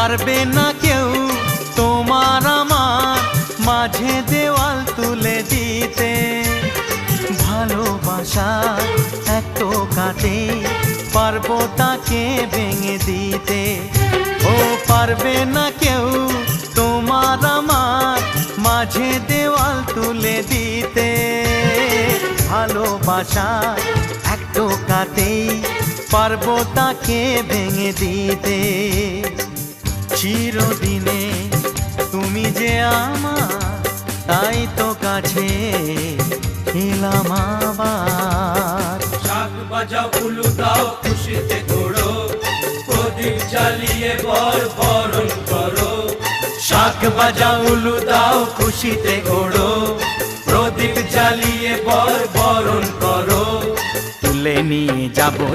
পারবে না কেউ তোমার আমার মাঝে দেওয়াল তুলে দিতে। ভালোবাসা এক টোকাতে পারবো তাকে ভেঙে দিতে। ও পারবে না কেউ তোমার আমার মাঝে দেওয়াল তুলে দিতে। ভালোবাসা এক টোকাতেই পারবো তাকে ভেঙে দিতে। চিরদিনে তুমি যে আমার, তাই তো কাছে এলাম আবার। শাক বাজাও উলু দাও খুশিতে ঘোড়ো, প্রদীপ জ্বালিয়ে বর বরণ করো। শাক বাজাও উলু দাও খুশিতে ঘোড়ো, প্রদীপ জ্বালিয়ে বর বরণ করো। তুলে নিয়ে যাবো